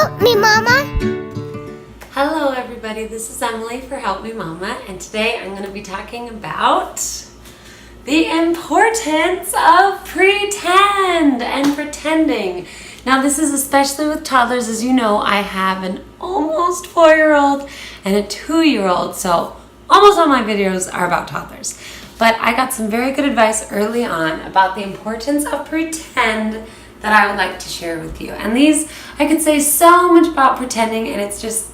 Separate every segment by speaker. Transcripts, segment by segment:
Speaker 1: Help me, Mama.
Speaker 2: Hello everybody, this is Emily for Help Me Mama, and today I'm going to be talking about the importance of pretend and pretending. Now this is especially with toddlers. As you know, I have an almost 4-year-old and a 2-year-old, so almost all my videos are about toddlers. But I got some very good advice early on about the importance of pretend that I would like to share with you. And these, I could say so much about pretending, and it's just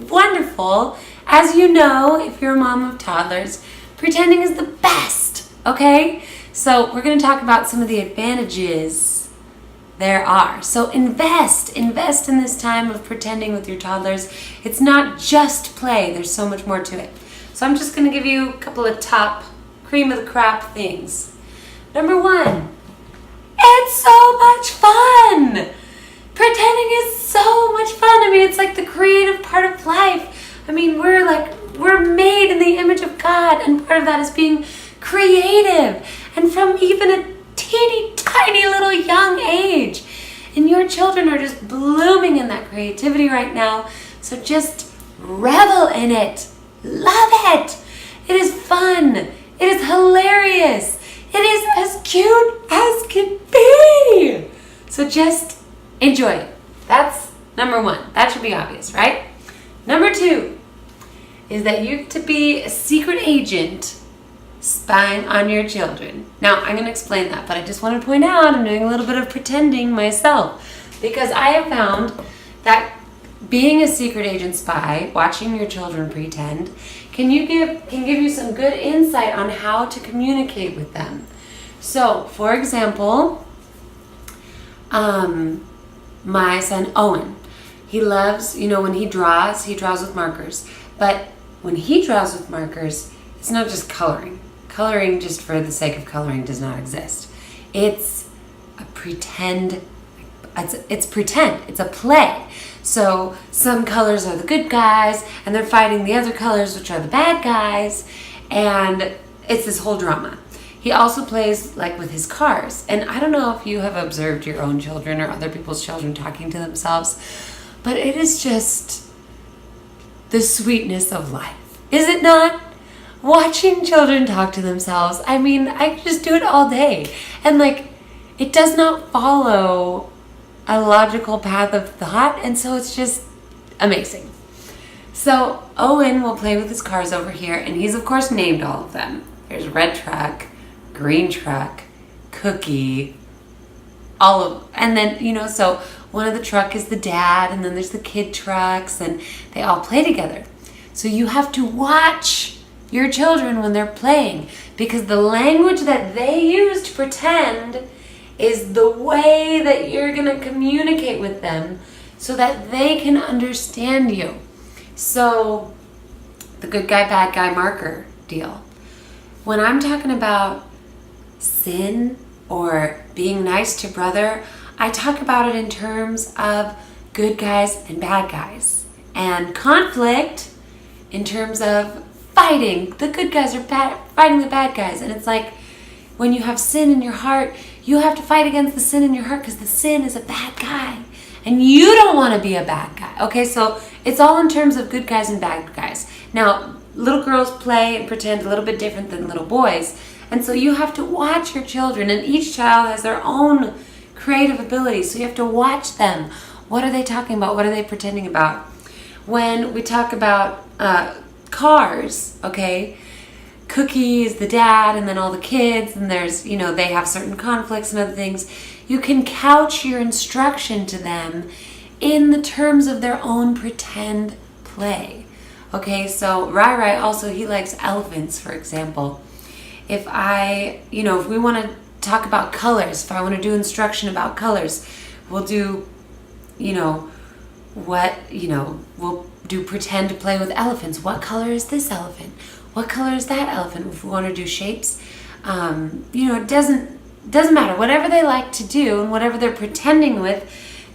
Speaker 2: wonderful. As you know, if you're a mom of toddlers, pretending is the best, okay? So we're gonna talk about some of the advantages there are. So invest in this time of pretending with your toddlers. It's not just play, there's so much more to it. So I'm just gonna give you a couple of top cream of the crop things. Number 1, it's so much fun. Pretending is so much fun. I mean, it's like the creative part of life. I mean, we're made in the image of God, and part of that is being creative, and from even a teeny tiny little young age. And your children are just blooming in that creativity right now. So just revel in it. Love it. It is fun. It is hilarious. It is as cute as can be. So just enjoy it. That's number 1. That should be obvious, right? Number 2 is that you get to be a secret agent spying on your children. Now, I'm going to explain that, but I just want to point out I'm doing a little bit of pretending myself, because I have found that being a secret agent spy, watching your children pretend, can give you some good insight on how to communicate with them. So, for example, my son Owen, he loves, when he draws with markers. But when he draws with markers, it's not just coloring. Coloring just for the sake of coloring does not exist. It's a pretend. It's pretend. It's a play. So some colors are the good guys, and they're fighting the other colors, which are the bad guys, and it's this whole drama. He also plays like with his cars, and I don't know if you have observed your own children or other people's children talking to themselves, but it is just the sweetness of life, is it not? Watching children talk to themselves, I mean, I could just do it all day, and it does not follow a logical path of thought, and so it's just amazing. So Owen will play with his cars over here, and he's of course named all of them. There's red truck, green truck, cookie, and then, so one of the truck is the dad, and then there's the kid trucks, and they all play together. So you have to watch your children when they're playing, because the language that they use to pretend is the way that you're going to communicate with them so that they can understand you. So the good guy, bad guy marker deal. When I'm talking about sin or being nice to brother, I talk about it in terms of good guys and bad guys, and conflict in terms of fighting. The good guys are fighting the bad guys, and it's like when you have sin in your heart, you have to fight against the sin in your heart, because the sin is a bad guy, and you don't want to be a bad guy. Okay, so it's all in terms of good guys and bad guys. Now, little girls play and pretend a little bit different than little boys, and so you have to watch your children, and each child has their own creative abilities, so you have to watch them. What are they talking about? What are they pretending about? When we talk about cars, okay, Cookie is the dad, and then all the kids, and there's, they have certain conflicts and other things. You can couch your instruction to them in the terms of their own pretend play. Okay, so Rai also, he likes elephants, for example. If we want to talk about colors, if I want to do instruction about colors, we'll do, we'll do pretend to play with elephants. What color is this elephant? What color is that elephant? If we want to do shapes, it doesn't matter. Whatever they like to do and whatever they're pretending with,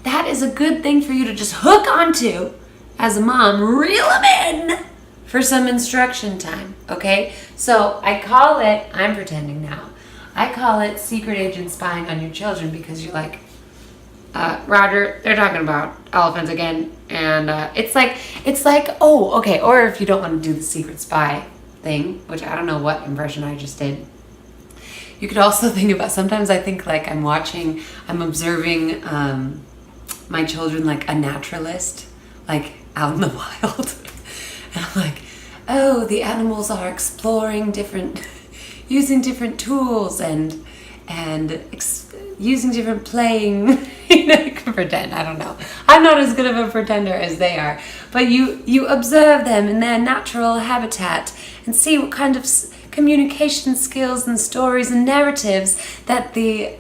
Speaker 2: that is a good thing for you to just hook onto as a mom. Reel them in for some instruction time, okay? So I'm pretending now. I call it secret agent spying on your children, because you're like, Roger, they're talking about elephants again. And it's like, oh, okay. Or if you don't want to do the secret spy thing, which I don't know what impression I just did. You could also think about, sometimes I think like I'm observing my children like a naturalist, like out in the wild. And I'm like, oh, the animals are exploring using different tools and using different playing. I can pretend, I don't know. I'm not as good of a pretender as they are. But you observe them in their natural habitat and see what kind of communication skills and stories and narratives that the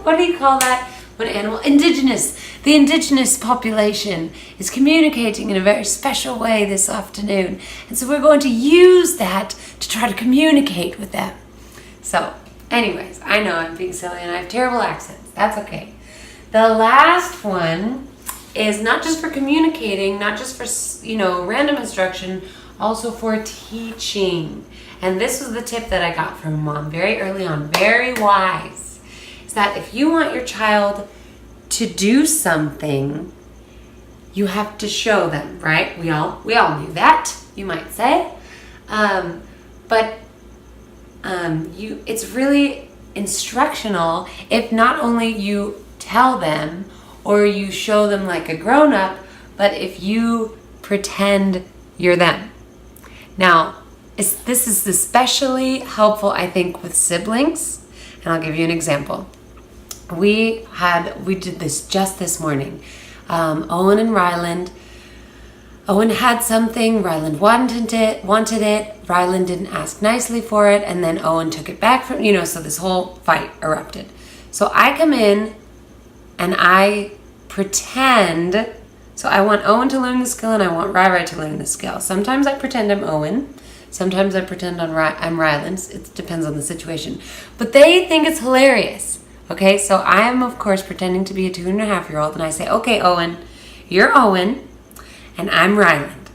Speaker 2: what do you call that? What animal? The indigenous population is communicating in a very special way this afternoon. And so we're going to use that to try to communicate with them. So, anyways, I know I'm being silly and I have terrible accents. That's okay. The last one is not just for communicating, not just for, random instruction, also for teaching. And this was the tip that I got from Mom very early on, very wise. Is that if you want your child to do something, you have to show them, right? We all knew that, you might say. It's really instructional if not only you tell them or you show them like a grown-up, but if you pretend you're them. Now, this is especially helpful, I think, with siblings, and I'll give you an example. We did this just this morning. Owen and Ryland. Owen had something, Ryland wanted it, Ryland didn't ask nicely for it, and then Owen took it back from, so this whole fight erupted. So I come in and I pretend, so I want Owen to learn the skill and I want Rai to learn the skill. Sometimes I pretend I'm Owen, sometimes I pretend I'm Ryland, it depends on the situation. But they think it's hilarious, okay? So I am, of course, pretending to be a 2.5-year-old, and I say, okay, Owen, you're Owen, and I'm Ryland.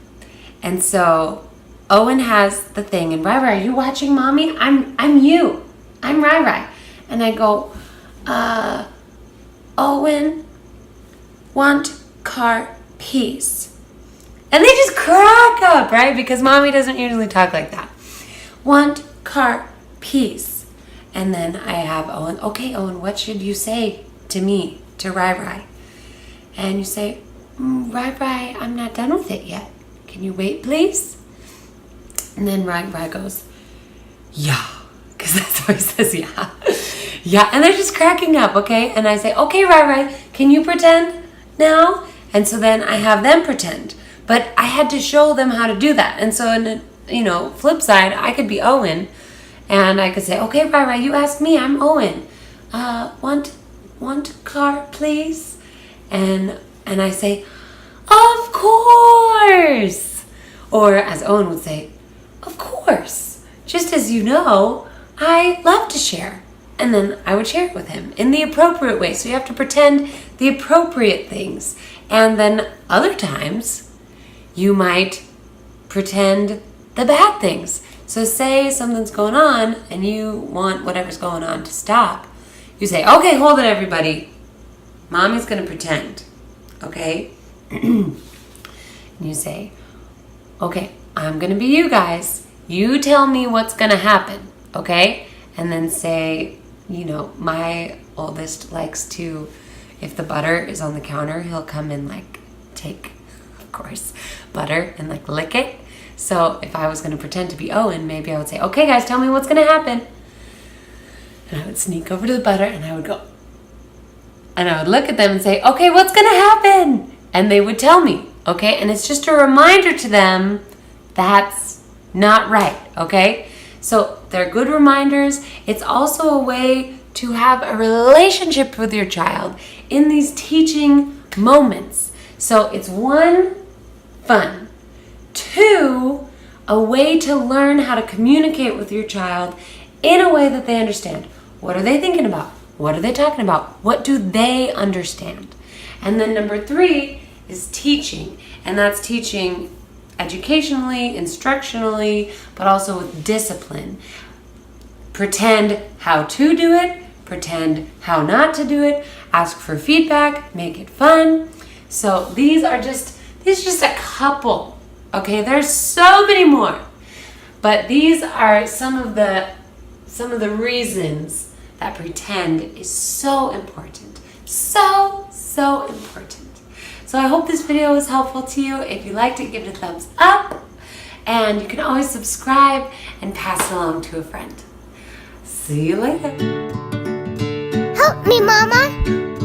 Speaker 2: And so Owen has the thing, and Rai, are you watching Mommy? I'm you. I'm Rai. And I go, Owen, want car peace. And they just crack up, right? Because Mommy doesn't usually talk like that. Want car peace. And then I have Owen, okay, Owen, what should you say to me, to Rai? And you say, Rai, I'm not done with it yet. Can you wait, please? And then Rai goes, yeah, because that's how he says yeah. Yeah, and they're just cracking up, okay? And I say, okay, Rai, can you pretend now? And so then I have them pretend. But I had to show them how to do that. And so, in the, flip side, I could be Owen, and I could say, okay, Rai, you ask me, I'm Owen. Want car, please? And I say, of course. Or as Owen would say, of course. Just as you know, I love to share. And then I would share it with him in the appropriate way. So you have to pretend the appropriate things. And then other times, you might pretend the bad things. So say something's going on and you want whatever's going on to stop. You say, okay, hold it, everybody. Mommy's going to pretend. Okay? And you say, okay, I'm going to be you guys. You tell me what's going to happen. Okay? And then say, my oldest likes to, if the butter is on the counter, he'll come and take, of course, butter and lick it. So if I was going to pretend to be Owen, maybe I would say, okay guys, tell me what's going to happen. And I would sneak over to the butter and I would go, and I would look at them and say, okay, what's going to happen? And they would tell me, okay? And it's just a reminder to them that's not right, okay? So they're good reminders. It's also a way to have a relationship with your child in these teaching moments. So it's 1, fun. 2, a way to learn how to communicate with your child in a way that they understand. What are they thinking about? What are they talking about? What do they understand? And then number 3 is teaching. And that's teaching educationally, instructionally, but also with discipline. Pretend how to do it, pretend how not to do it, ask for feedback, make it fun. So these are just a couple. Okay, there's so many more. But these are some of the reasons that pretend is so important. So important. So I hope this video was helpful to you. If you liked it, give it a thumbs up. And you can always subscribe and pass it along to a friend. See you later.
Speaker 1: Help me, Mama.